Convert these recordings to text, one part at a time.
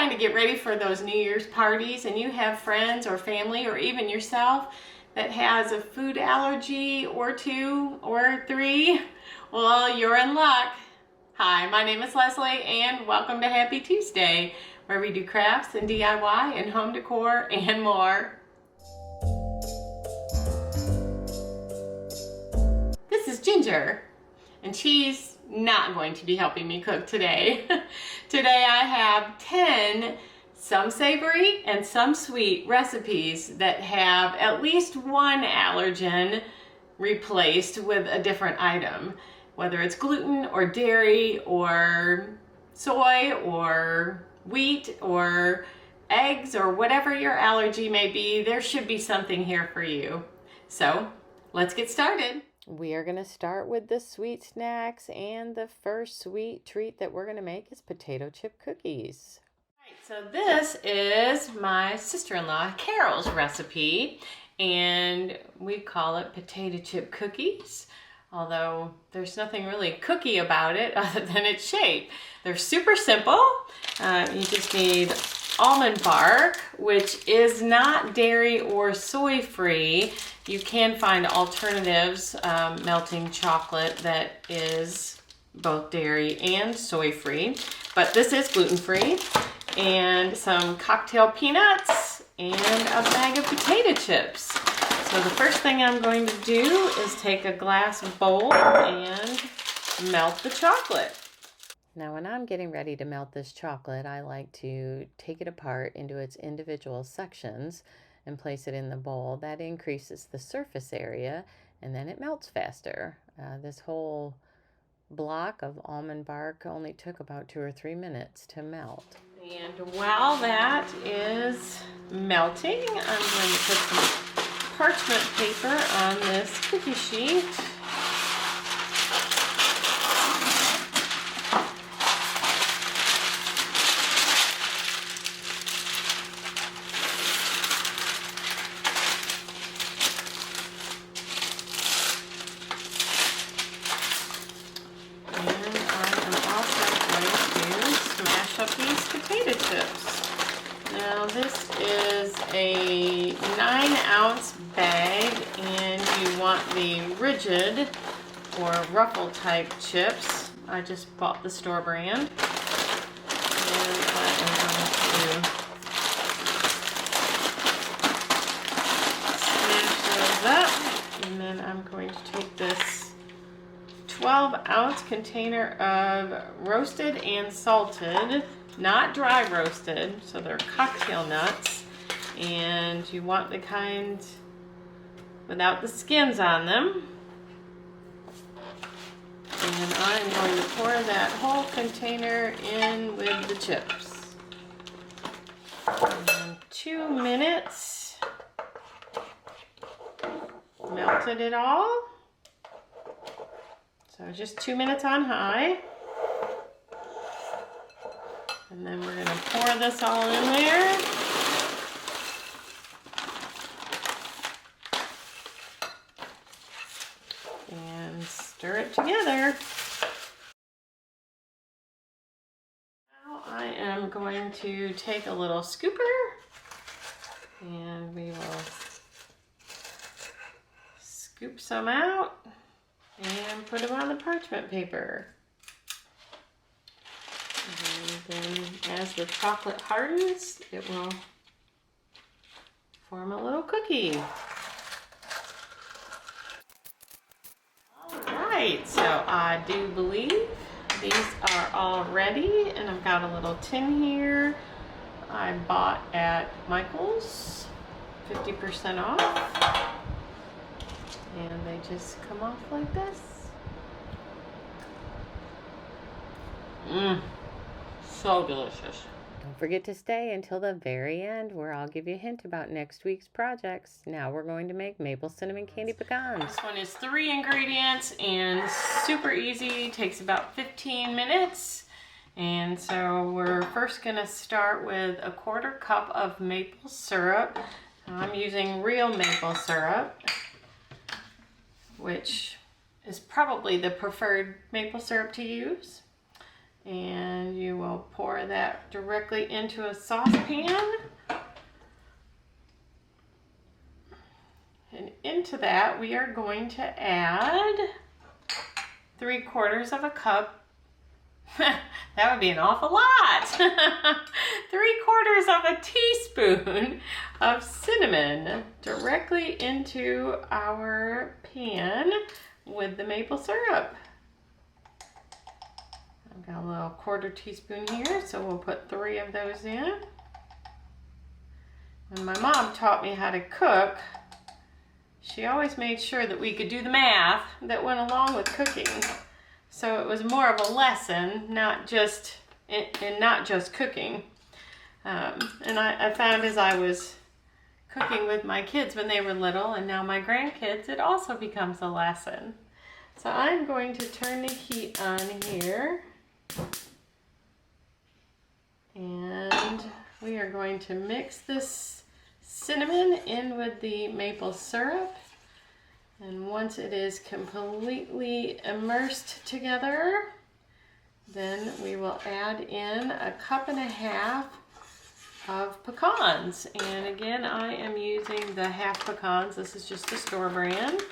trying to get ready for those New Year's parties and you have friends or family or even yourself that has a food allergy or 2 or 3, well, you're in luck. Hi, my name is Leslie and welcome to Happy Tuesday, where we do crafts and DIY and home decor and more. This is Ginger, and she's not going to be helping me cook today. Today I have 10 some savory and some sweet recipes that have at least one allergen replaced with a different item, whether it's gluten or dairy or soy or wheat or eggs or whatever your allergy may be. There should be something here for you. So let's get started. We are going to start with the sweet snacks, and the first sweet treat that we're going to make is potato chip cookies. Right, so this is my sister-in-law Carol's recipe, and we call it potato chip cookies, although there's nothing really cookie about it other than its shape. They're super simple. You just need almond bark, which is not dairy or soy free. You can find alternatives, melting chocolate that is both dairy and soy free, but this is gluten free, and some cocktail peanuts and a bag of potato chips. So the first thing I'm going to do is take a glass bowl and melt the chocolate. Now when I'm getting ready to melt this chocolate, I like to take it apart into its individual sections and place it in the bowl. That increases the surface area and then it melts faster. This whole block of almond bark only took about 2 or 3 minutes to melt. And while that is melting, I'm going to put some parchment paper on this cookie sheet. Now this is a 9-ounce bag, and you want the rigid or ruffle type chips. I just bought the store brand, and I am going to smash those up, and then I'm going to take this 12-ounce container of roasted and salted, not dry roasted, so they're cocktail nuts, and you want the kind without the skins on them. And I'm going to pour that whole container in with the chips. And 2 minutes, melted it all. So just 2 minutes on high. And then we're going to pour this all in there. And stir it together. Now I am going to take a little scooper, and we will scoop some out and put them on the parchment paper. And then as the chocolate hardens, it will form a little cookie. Alright, so I do believe these are all ready, and I've got a little tin here I bought at Michael's, 50% off, and they just come off like this. So delicious. Don't forget to stay until the very end, where I'll give you a hint about next week's projects. Now we're going to make maple cinnamon candied pecans. This one is 3 ingredients and super easy. Takes about 15 minutes. And so we're first going to start with a 1/4 cup of maple syrup. I'm using real maple syrup, which is probably the preferred maple syrup to use. And you will pour that directly into a saucepan. And into that we are going to add 3/4 of a cup. That would be an awful lot. 3/4 of a teaspoon of cinnamon directly into our pan with the maple syrup. I've got a little 1/4 teaspoon here, so we'll put 3 of those in. When my mom taught me how to cook, she always made sure that we could do the math that went along with cooking. So it was more of a lesson, not just cooking. And I found as I was cooking with my kids when they were little, and now my grandkids, it also becomes a lesson. So I'm going to turn the heat on here. And we are going to mix this cinnamon in with the maple syrup. And once it is completely immersed together, then we will add in 1.5 cups of pecans. And again, I am using the half pecans. This is just the store brand.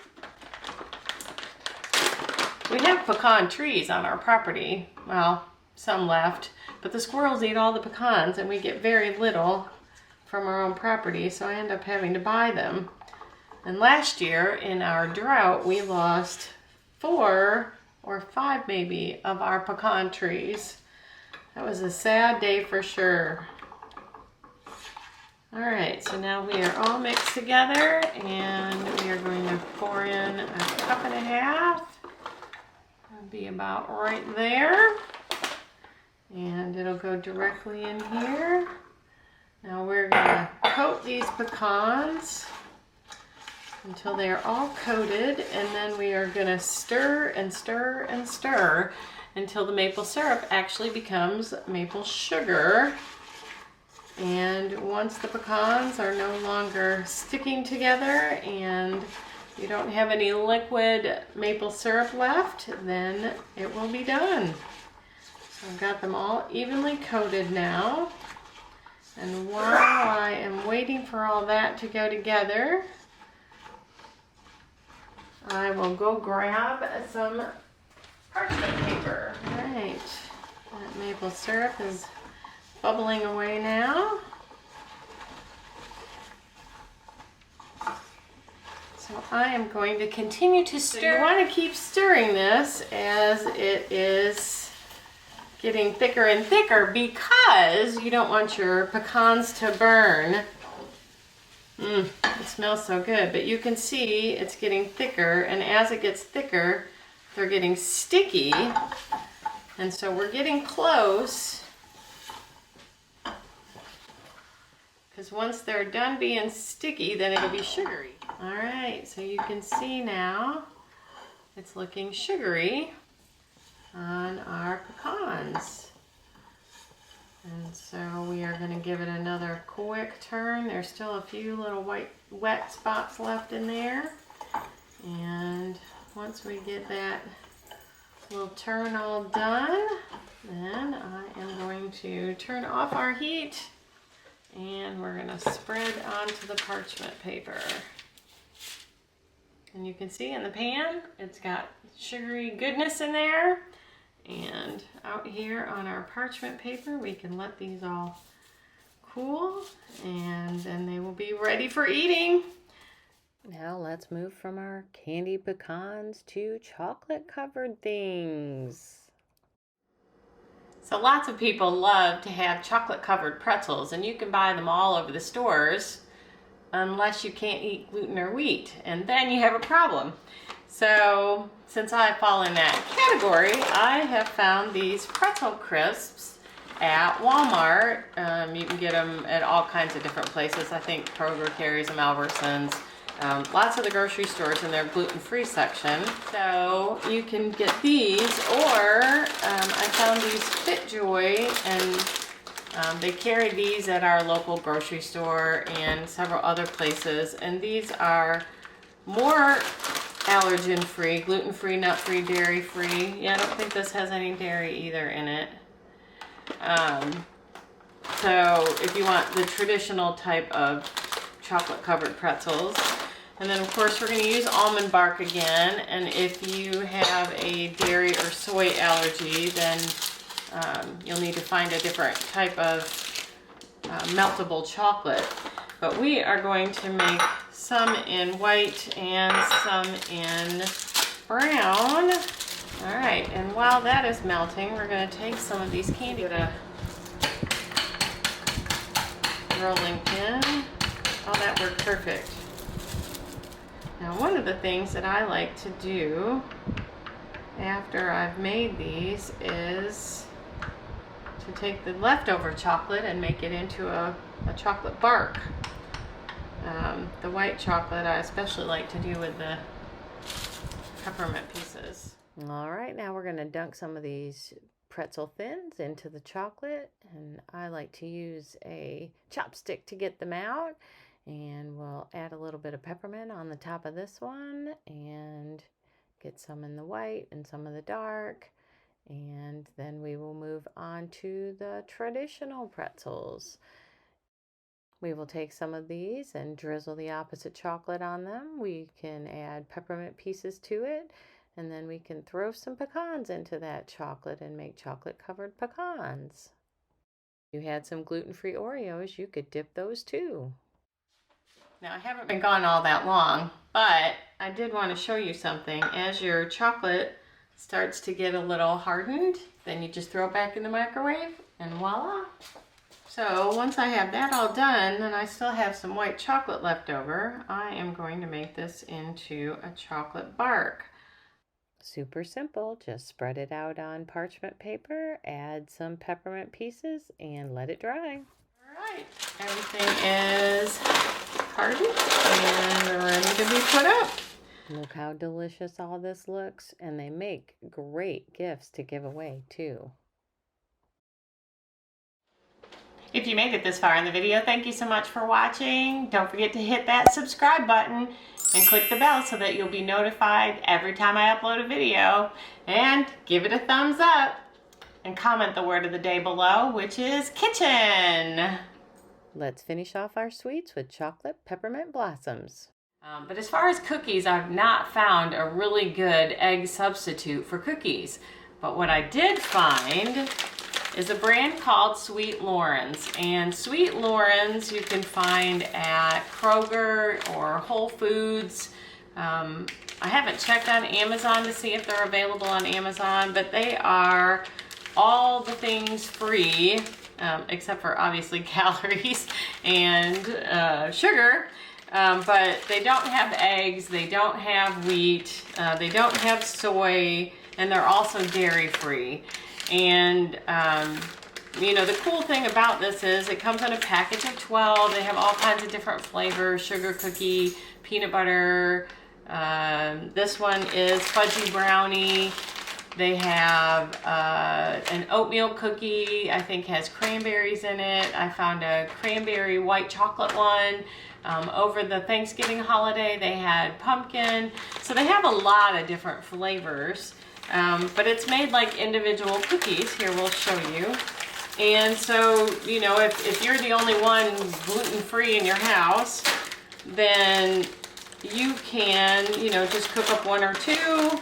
We have pecan trees on our property. Well, some left, but the squirrels eat all the pecans and we get very little from our own property, so I end up having to buy them. And last year in our drought, we lost 4 or 5 maybe of our pecan trees. That was a sad day for sure. All right, so now we are all mixed together and we are going to pour in 1.5 cups. That'll be about right there. And it'll go directly in here. Now we're gonna coat these pecans until they are all coated, and then we are gonna stir and stir and stir until the maple syrup actually becomes maple sugar. And once the pecans are no longer sticking together and you don't have any liquid maple syrup left, then it will be done. So I've got them all evenly coated now. And while I am waiting for all that to go together, I will go grab some parchment paper. All right, that maple syrup is bubbling away now. So I am going to continue to stir. So you want to keep stirring this as it is getting thicker and thicker, because you don't want your pecans to burn. It smells so good, but you can see it's getting thicker, and as it gets thicker, they're getting sticky. And so we're getting close, because once they're done being sticky, then it'll be sugary. All right, so you can see now it's looking sugary on our pecans. And so we are going to give it another quick turn. There's still a few little wet spots left in there. And once we get that little turn all done, then I am going to turn off our heat and we're going to spread onto the parchment paper. And you can see in the pan, it's got sugary goodness in there. And out here on our parchment paper, we can let these all cool, and then they will be ready for eating. Now let's move from our candy pecans to chocolate covered things. So lots of people love to have chocolate covered pretzels, and you can buy them all over the stores unless you can't eat gluten or wheat, and then you have a problem. So since I fall in that category, I have found these pretzel crisps at Walmart. You can get them at all kinds of different places. I think Kroger carries them, Albertsons, lots of the grocery stores in their gluten-free section. So you can get these, or I found these FitJoy, and they carry these at our local grocery store and several other places. And these are more allergen-free, gluten-free, nut-free, dairy-free. Yeah, I don't think this has any dairy either in it. So if you want the traditional type of chocolate covered pretzels. And then of course we're going to use almond bark again, and if you have a dairy or soy allergy, then you'll need to find a different type of meltable chocolate. But we are going to make some in white and some in brown. All right, and while that is melting, we're going to take some of these candy rolling pin. Oh, that worked perfect. Now, one of the things that I like to do after I've made these is to take the leftover chocolate and make it into a chocolate bark. The white chocolate I especially like to do with the peppermint pieces. All right, now we're going to dunk some of these pretzel thins into the chocolate, and I like to use a chopstick to get them out. And we'll add a little bit of peppermint on the top of this one and get some in the white and some of the dark. And then we will move on to the traditional pretzels. We will take some of these and drizzle the opposite chocolate on them. We can add peppermint pieces to it, and then we can throw some pecans into that chocolate and make chocolate covered pecans. If you had some gluten-free Oreos, you could dip those too. Now, I haven't been gone all that long, but I did want to show you something. As your chocolate starts to get a little hardened, then you just throw it back in the microwave and voila. So once I have that all done, and I still have some white chocolate left over, I am going to make this into a chocolate bark. Super simple. Just spread it out on parchment paper, add some peppermint pieces, and let it dry. All right, everything is hardened and ready to be put up. Look how delicious all this looks, and they make great gifts to give away too. If you made it this far in the video, thank you so much for watching. Don't forget to hit that subscribe button and click the bell so that you'll be notified every time I upload a video. And give it a thumbs up and comment the word of the day below, which is kitchen. Let's finish off our sweets with chocolate peppermint blossoms. But as far as cookies, I've not found a really good egg substitute for cookies. But what I did find is a brand called Sweet Loren's. And Sweet Loren's you can find at Kroger or Whole Foods. I haven't checked on Amazon to see if they're available on Amazon, but they are all the things free, except for obviously calories and sugar. But they don't have eggs, they don't have wheat, they don't have soy, and they're also dairy free. And you know, the cool thing about this is it comes in a package of 12. They have all kinds of different flavors: sugar cookie, peanut butter. This one is fudgy brownie. They have an oatmeal cookie, I think has cranberries in it. I found a cranberry white chocolate one. Over the Thanksgiving holiday, they had pumpkin. So they have a lot of different flavors. But it's made like individual cookies. Here, we'll show you. And so, you know, if you're the only one gluten-free in your house, then you can, you know, just cook up one or two.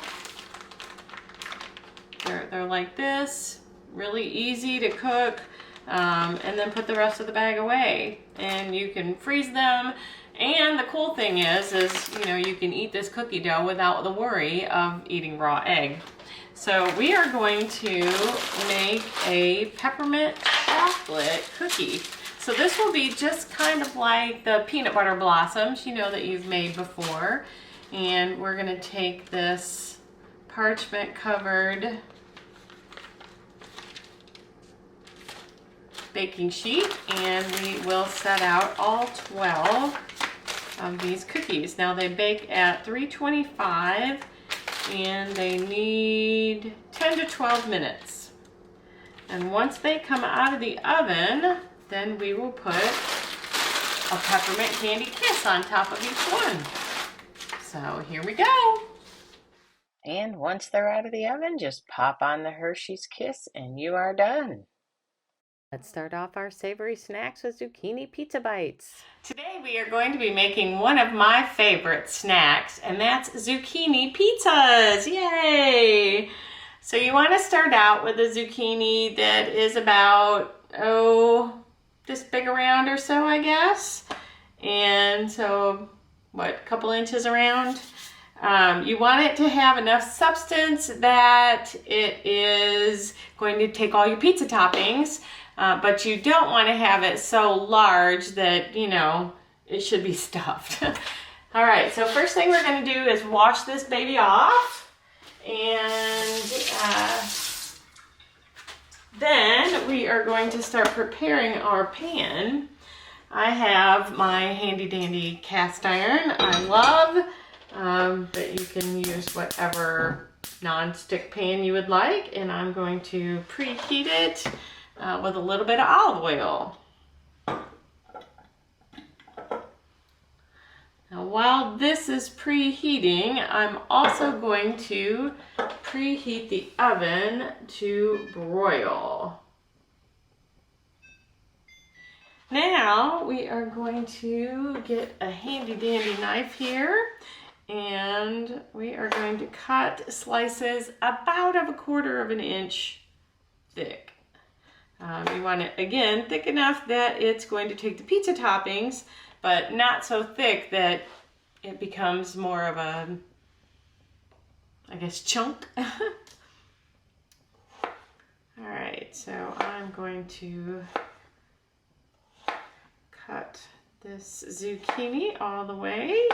They're like this, really easy to cook, and then put the rest of the bag away. And you can freeze them. And the cool thing is, you know, you can eat this cookie dough without the worry of eating raw egg. So we are going to make a peppermint chocolate cookie. So this will be just kind of like the peanut butter blossoms, you know, that you've made before. And we're going to take this parchment covered baking sheet and we will set out all 12 of these cookies. Now they bake at 325 and they need 10 to 12 minutes. And once they come out of the oven, then we will put a peppermint candy kiss on top of each one. So here we go. And once they're out of the oven, just pop on the Hershey's Kiss and you are done. Let's start off our savory snacks with zucchini pizza bites. Today we are going to be making one of my favorite snacks, and that's zucchini pizzas. Yay! So you want to start out with a zucchini that is about, this big around or so, I guess. And so, a couple inches around? You want it to have enough substance that it is going to take all your pizza toppings. But you don't want to have it so large that, it should be stuffed. All right, so first thing we're going to do is wash this baby off. And then we are going to start preparing our pan. I have my handy dandy cast iron I love, but you can use whatever non-stick pan you would like. And I'm going to preheat it with a little bit of olive oil. Now while this is preheating, I'm also going to preheat the oven to broil. Now we are going to get a handy dandy knife here, and we are going to cut slices about of 1/4 inch thick. You want it, again, thick enough that it's going to take the pizza toppings, but not so thick that it becomes more of a, chunk. All right, so I'm going to cut this zucchini all the way,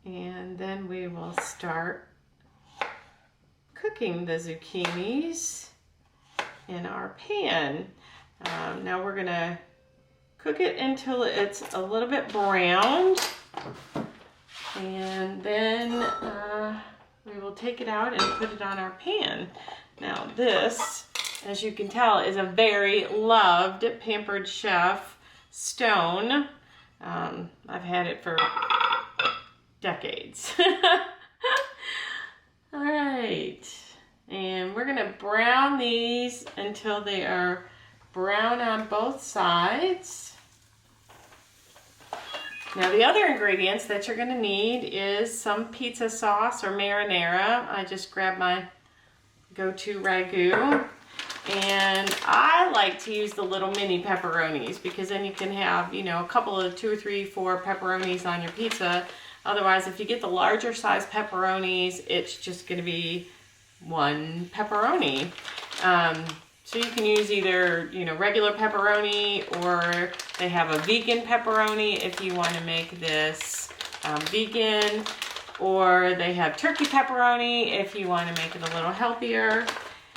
and then we will start cooking the zucchinis in our pan. Now we're gonna cook it until it's a little bit browned, and then we will take it out and put it on our pan. Now this, as you can tell, is a very loved Pampered Chef stone. I've had it for decades. All right. And we're gonna brown these until they are brown on both sides. Now the other ingredients that you're gonna need is some pizza sauce or marinara. I just grabbed my go-to ragu. And I like to use the little mini pepperonis because then you can have, a couple of 2 or 3, 4 pepperonis on your pizza. Otherwise, if you get the larger size pepperonis, it's just gonna be 1 pepperoni. So you can use either, regular pepperoni, or they have a vegan pepperoni if you want to make this vegan, or they have turkey pepperoni if you want to make it a little healthier.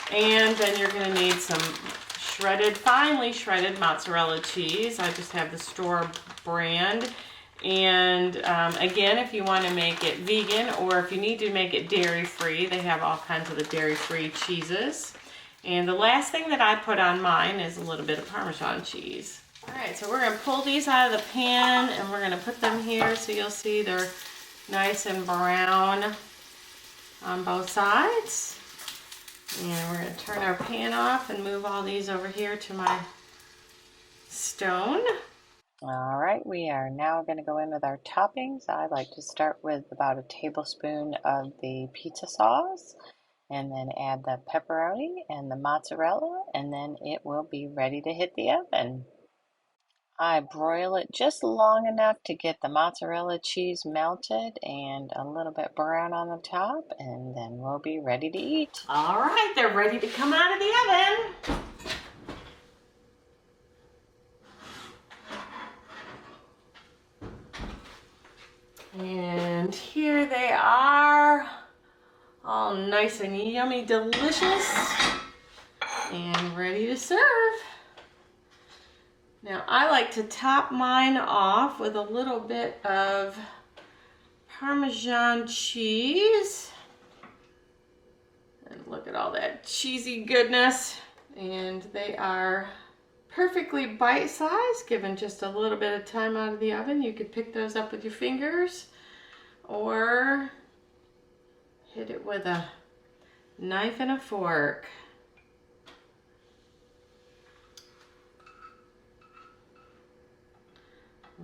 And then you're going to need some finely shredded mozzarella cheese. I just have the store brand. And again, if you want to make it vegan, or if you need to make it dairy-free, they have all kinds of the dairy-free cheeses. And the last thing that I put on mine is a little bit of Parmesan cheese. All right, so we're going to pull these out of the pan, and we're going to put them here so you'll see they're nice and brown on both sides. And we're going to turn our pan off and move all these over here to my stone. All right, we are now going to go in with our toppings. I like to start with about a tablespoon of the pizza sauce, and then add the pepperoni and the mozzarella, and then it will be ready to hit the oven. I broil it just long enough to get the mozzarella cheese melted and a little bit brown on the top, and then we'll be ready to eat. All right, they're ready to come out of the oven. And here they are, all nice and yummy, delicious, and ready to serve. Now I like to top mine off with a little bit of Parmesan cheese. And look at all that cheesy goodness. And they are perfectly bite-sized, given just a little bit of time out of the oven. You could pick those up with your fingers or hit it with a knife and a fork.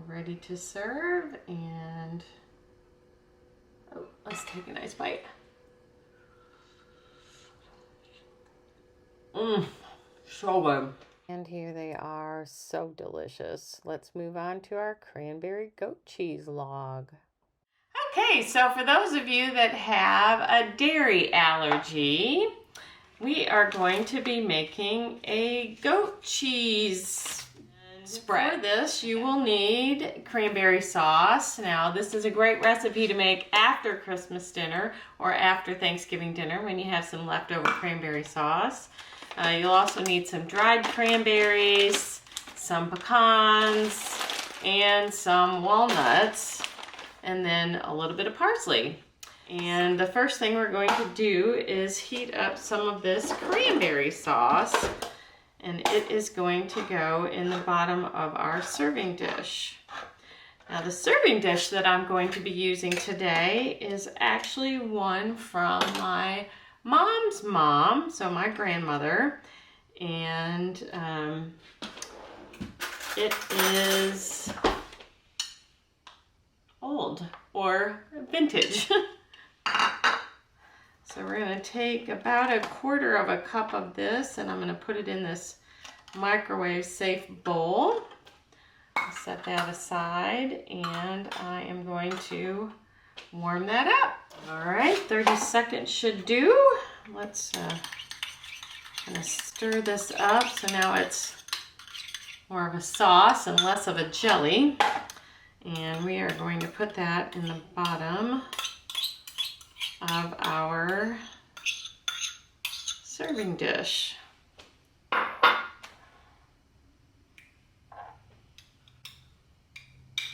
ready to serve, and oh, let's take a nice bite. So good. And here they are, so delicious. Let's move on to our cranberry goat cheese log. Okay, so for those of you that have a dairy allergy, we are going to be making a goat cheese spread. For this, you will need cranberry sauce. Now, this is a great recipe to make after Christmas dinner or after Thanksgiving dinner when you have some leftover cranberry sauce. You'll also need some dried cranberries, some pecans, and some walnuts, and then a little bit of parsley. And the first thing we're going to do is heat up some of this cranberry sauce, and it is going to go in the bottom of our serving dish. Now, the serving dish that I'm going to be using today is actually one from my mom's mom, so my grandmother, and it is old or vintage. So we're going to take about 1/4 cup of this, and I'm going to put it in this microwave safe bowl. I'll set that aside, and I am going to warm that up. All right, 30 seconds should do. Let's kind of stir this up so now it's more of a sauce and less of a jelly. And we are going to put that in the bottom of our serving dish.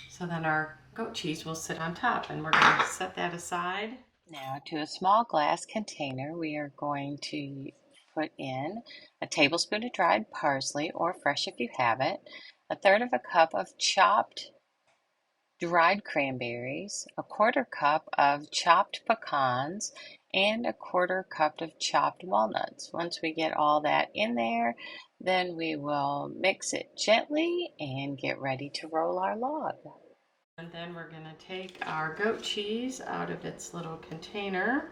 So then our goat cheese will sit on top, and we're going to set that aside. Now, to a small glass container, we are going to put in a tablespoon of dried parsley, or fresh if you have it, 1/3 cup of chopped dried cranberries, 1/4 cup of chopped pecans, and 1/4 cup of chopped walnuts. Once we get all that in there, then we will mix it gently and get ready to roll our log. And then we're going to take our goat cheese out of its little container.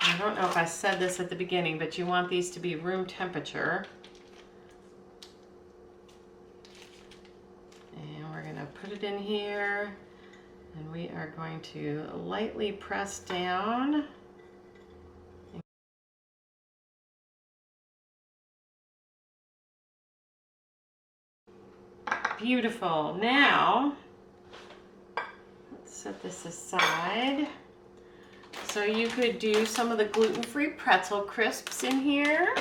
I don't know if I said this at the beginning, but you want these to be room temperature. And we're going to put it in here, and we are going to lightly press down. Beautiful. Now, let's set this aside. So you could do some of the gluten-free pretzel crisps in here,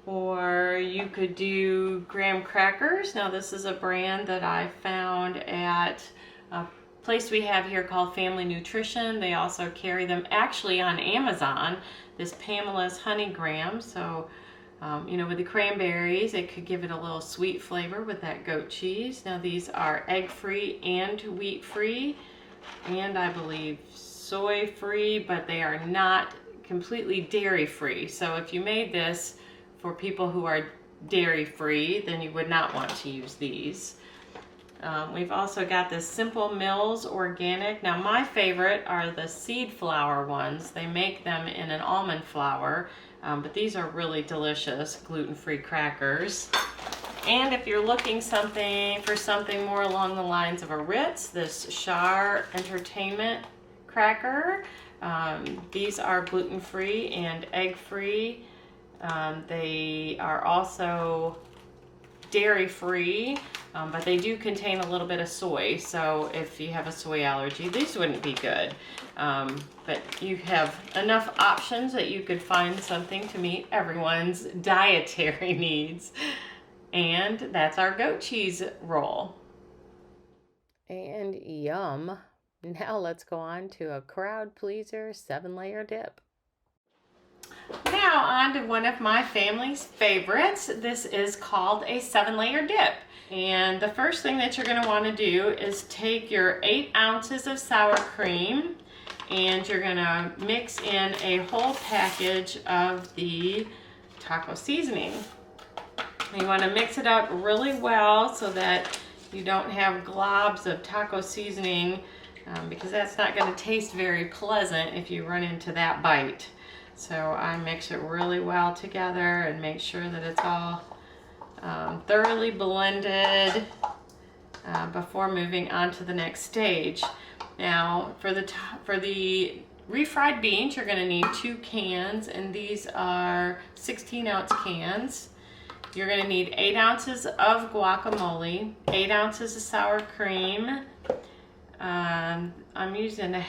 or you could do graham crackers. Now, this is a brand that I found at a place we have here called Family Nutrition. They also carry them actually on Amazon, this Pamela's Honey Graham. So you know, with the cranberries, it could give it a little sweet flavor with that goat cheese. Now, these are egg-free and wheat-free, and I believe soy-free, but they are not completely dairy-free. So if you made this for people who are dairy-free, then you would not want to use these. We've also got this Simple Mills Organic. Now, my favorite are the seed flour ones. They make them in an almond flour. But these are really delicious gluten-free crackers. And if you're looking for something more along the lines of a Ritz, this Char Entertainment cracker. These are gluten-free and egg-free. They are also dairy-free, but they do contain a little bit of soy. So if you have a soy allergy, these wouldn't be good. But you have enough options that you could find something to meet everyone's dietary needs. And that's our goat cheese roll. And yum. Now let's go on to a crowd pleaser 7-layer dip. Now on to one of my family's favorites. This is called a 7-layer dip. And the first thing that you're going to want to do is take your 8 ounces of sour cream and you're gonna mix in a whole package of the taco seasoning. You want to mix it up really well so that you don't have globs of taco seasoning, because that's not going to taste very pleasant if you run into that bite. So I mix it really well together and make sure that it's all thoroughly blended before moving on to the next stage. Now for the refried beans, you're going to need 2 cans, and these are 16-ounce cans. You're going to need 8 ounces of guacamole, 8 ounces of sour cream. I'm using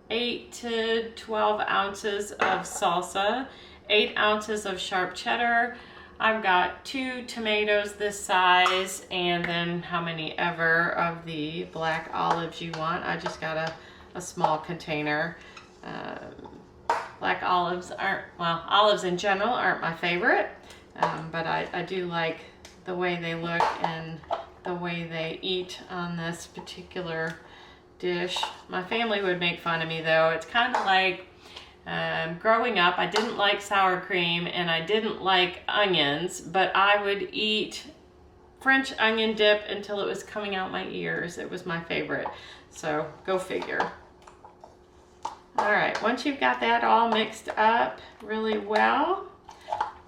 8 to 12 ounces of salsa, 8 ounces of sharp cheddar. I've got 2 tomatoes this size, and then how many ever of the black olives you want. I just got a small container. Black olives aren't, well, olives in general aren't my favorite, but I do like the way they look and the way they eat on this particular dish. My family would make fun of me though. It's kind of like growing up, I didn't like sour cream and I didn't like onions, but I would eat French onion dip until it was coming out my ears. It was my favorite, so go figure. All right, once you've got that all mixed up really well,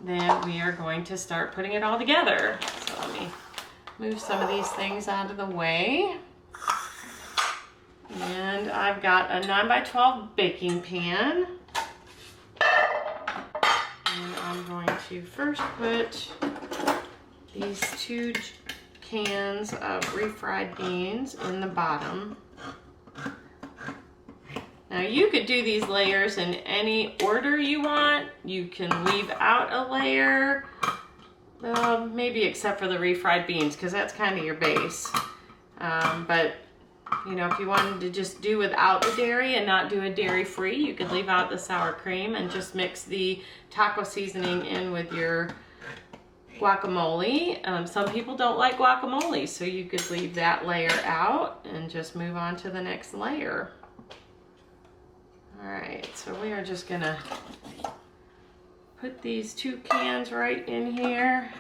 then we are going to start putting it all together. So let me move some of these things out of the way. And I've got a 9x12 baking pan. And I'm going to first put these 2 cans of refried beans in the bottom. Now you could do these layers in any order you want. You can leave out a layer, maybe except for the refried beans, because that's kind of your base. But you know, if you wanted to just do without the dairy and not do a dairy-free, you could leave out the sour cream and just mix the taco seasoning in with your guacamole. Some people don't like guacamole, so you could leave that layer out and just move on to the next layer. All right, so we are just gonna put these 2 cans right in here.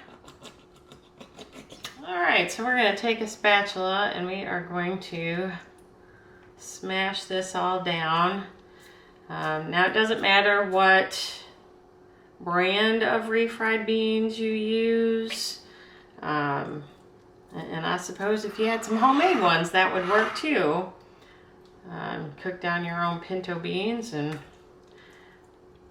All right, so we're gonna take a spatula and we are going to smash this all down. Now it doesn't matter what brand of refried beans you use. And I suppose if you had some homemade ones, that would work too. Cook down your own pinto beans and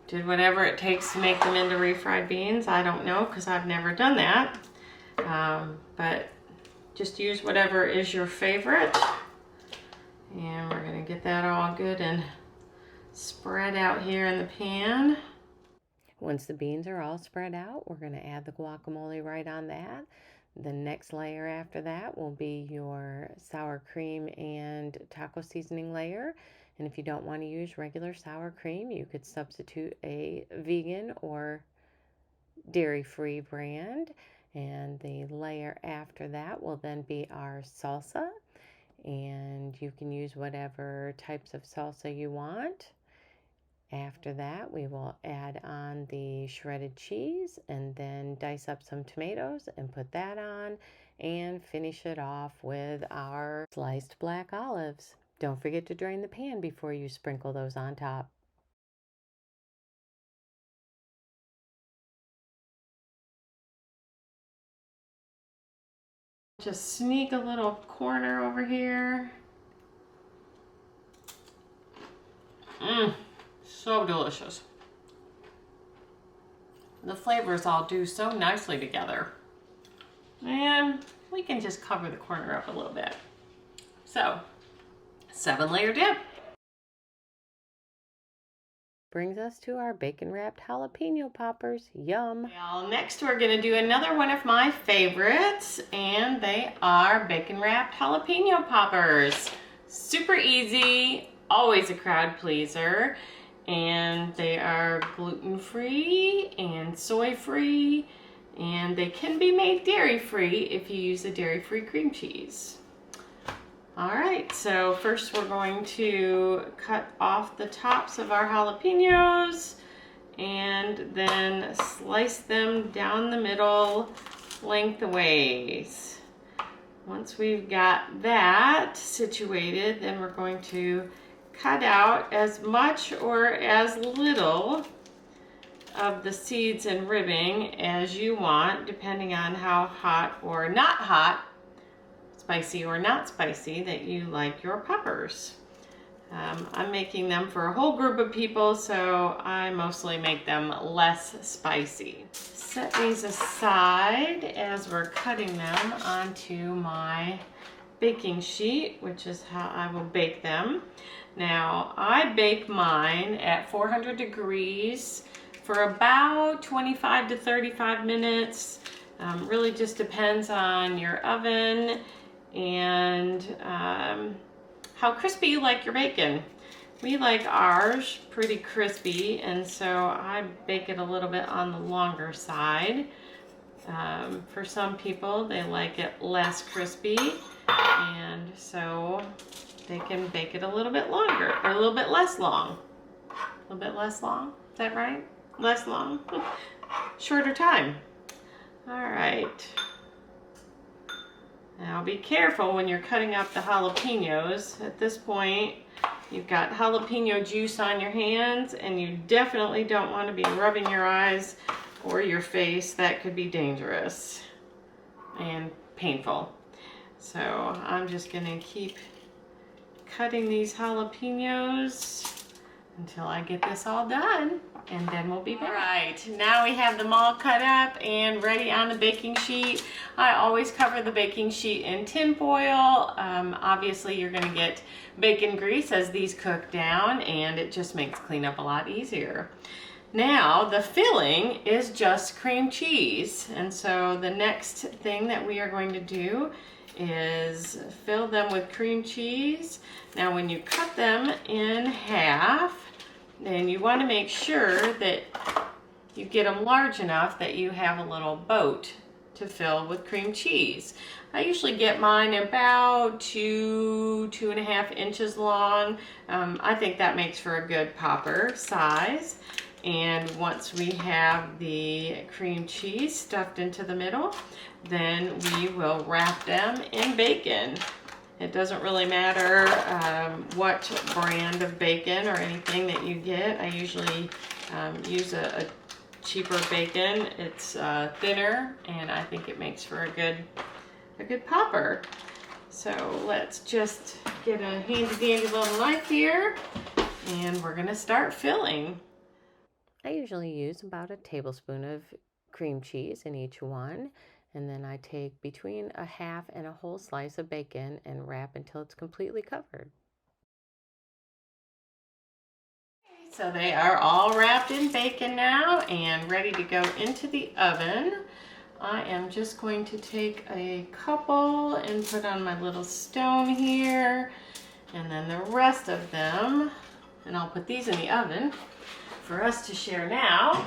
did whatever it takes to make them into refried beans. I don't know, because I've never done that. But just use whatever is your favorite. And we're going to get that all good and spread out here in the pan. Once the beans are all spread out, we're going to add the guacamole right on that. The next layer after that will be your sour cream and taco seasoning layer. And if you don't want to use regular sour cream, you could substitute a vegan or dairy-free brand. And the layer after that will then be our salsa. And you can use whatever types of salsa you want. After that, we will add on the shredded cheese and then dice up some tomatoes and put that on and finish it off with our sliced black olives. Don't forget to drain the pan before you sprinkle those on top. Just sneak a little corner over here. So delicious. The flavors all do so nicely together. And we can just cover the corner up a little bit. So, 7-layer dip. Brings us to our bacon wrapped jalapeno poppers. Yum. Well, next we're going to do another one of my favorites, and they are bacon wrapped jalapeno poppers. Super easy, always a crowd pleaser, and they are gluten-free and soy-free, and they can be made dairy-free if you use a dairy-free cream cheese. All right, so first we're going to cut off the tops of our jalapenos and then slice them down the middle lengthways. Once we've got that situated, then we're going to cut out as much or as little of the seeds and ribbing as you want, depending on how hot or not hot, spicy or not spicy, that you like your peppers. I'm making them for a whole group of people, so I mostly make them less spicy. Set these aside as we're cutting them onto my baking sheet, which is how I will bake them. Now, I bake mine at 400 degrees for about 25 to 35 minutes. Really just depends on your oven and how crispy you like your bacon. We like ours pretty crispy, and so I bake it a little bit on the longer side. For some people, they like it less crispy, and so they can bake it a little bit longer, or a little bit less long. A little bit less long, is that right? Less long, shorter time. All right. Now be careful when you're cutting up the jalapenos. At this point, you've got jalapeno juice on your hands, and you definitely don't want to be rubbing your eyes or your face. That could be dangerous and painful. So I'm just going to keep cutting these jalapenos until I get this all done, and then we'll be back. All right, now we have them all cut up and ready on the baking sheet. I always cover the baking sheet in tin foil. Obviously you're gonna get bacon grease as these cook down, and it just makes cleanup a lot easier. Now the filling is just cream cheese, and so the next thing that we are going to do is fill them with cream cheese. Now when you cut them in half, then you want to make sure that you get them large enough that you have a little boat to fill with cream cheese. I usually get mine about 2.5 inches long. I think that makes for a good popper size. And once we have the cream cheese stuffed into the middle, then we will wrap them in bacon. It doesn't really matter what brand of bacon or anything that you get. I usually use a cheaper bacon. It's thinner, and I think it makes for a good popper. So let's just get a handy dandy little knife here, and we're gonna start filling. I usually use about a tablespoon of cream cheese in each one, and then I take between a half and a whole slice of bacon and wrap until it's completely covered. So they are all wrapped in bacon now and ready to go into the oven. I am just going to take a couple and put on my little stone here, and then the rest of them, and I'll put these in the oven for us to share now.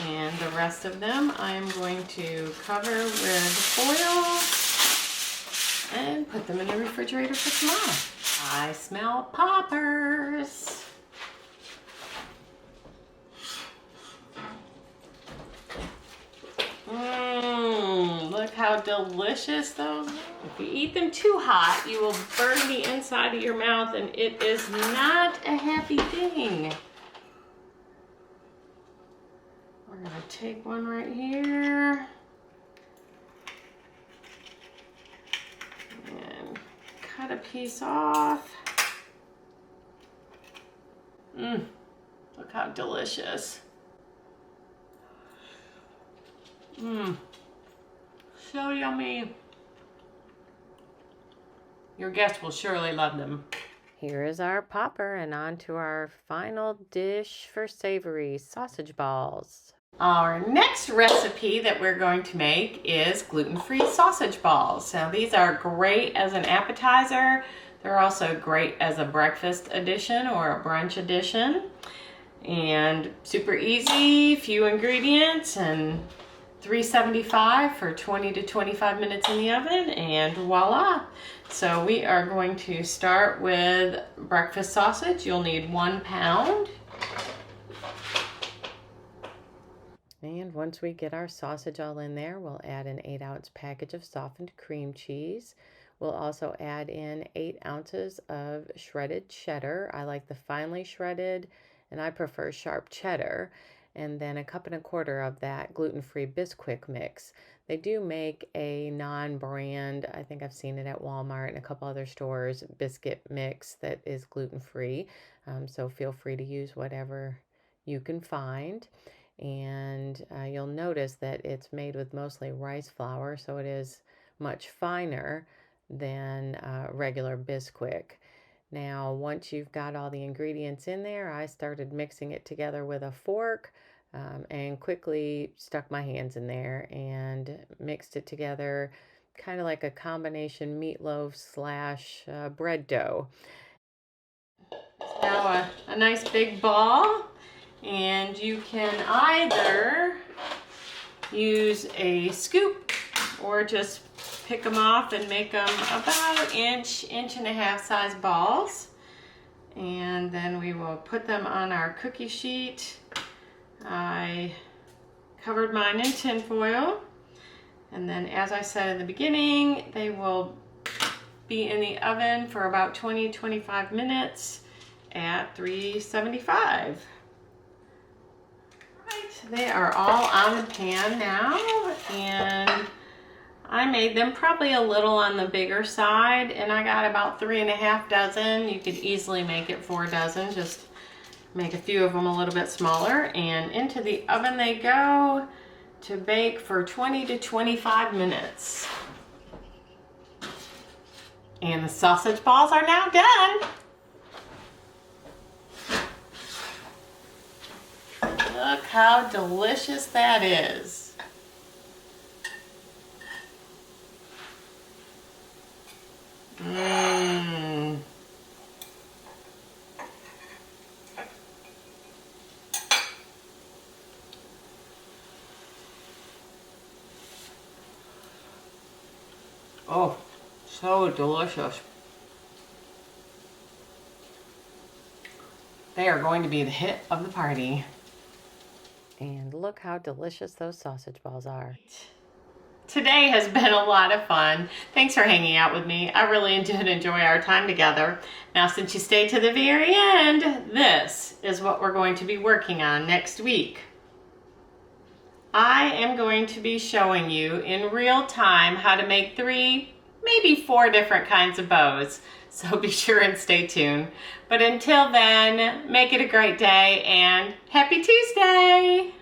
And the rest of them I'm going to cover with foil and put them in the refrigerator for tomorrow. I smell poppers. Look how delicious those are. If you eat them too hot, you will burn the inside of your mouth, and it is not a happy thing. We're gonna take one right here and cut a piece off. Look how delicious. So yummy. Your guests will surely love them. Here is our popper, and on to our final dish for savory, sausage balls. Our next recipe that we're going to make is gluten-free sausage balls. Now these are great as an appetizer. They're also great as a breakfast edition or a brunch edition. And super easy, few ingredients, and 375 for 20 to 25 minutes in the oven, and voila. So we are going to start with breakfast sausage. You'll need 1 pound. And once we get our sausage all in there, we'll add an 8-ounce package of softened cream cheese. We'll also add in 8 ounces of shredded cheddar. I like the finely shredded, and I prefer sharp cheddar. And then 1.25 cups of that gluten-free Bisquick mix. They do make a non-brand, I think I've seen it at Walmart and a couple other stores, biscuit mix that is gluten-free. So feel free to use whatever you can find. And you'll notice that it's made with mostly rice flour, so it is much finer than regular Bisquick. Now, once you've got all the ingredients in there, I started mixing it together with a fork and quickly stuck my hands in there and mixed it together, kind of like a combination meatloaf slash bread dough. Now a nice big ball, and you can either use a scoop or just pick them off and make them about inch and a half size balls. And then we will put them on our cookie sheet. I covered mine in tin foil, and then, as I said in the beginning, they will be in the oven for about 20-25 minutes at 375. Right, they are all on the pan now, and I made them probably a little on the bigger side, and I got about 3.5 dozen. You could easily make it 4 dozen, just make a few of them a little bit smaller, and into the oven they go to bake for 20 to 25 minutes. And the sausage balls are now done. Look how delicious that is. Mmm. Oh, so delicious. They are going to be the hit of the party. And look how delicious those sausage balls are. Today has been a lot of fun. Thanks for hanging out with me. I really did enjoy our time together. Now, since you stayed to the very end, this is what we're going to be working on next week. I am going to be showing you in real time how to make 3, maybe 4 different kinds of bows. So be sure and stay tuned. But until then, make it a great day and happy Tuesday!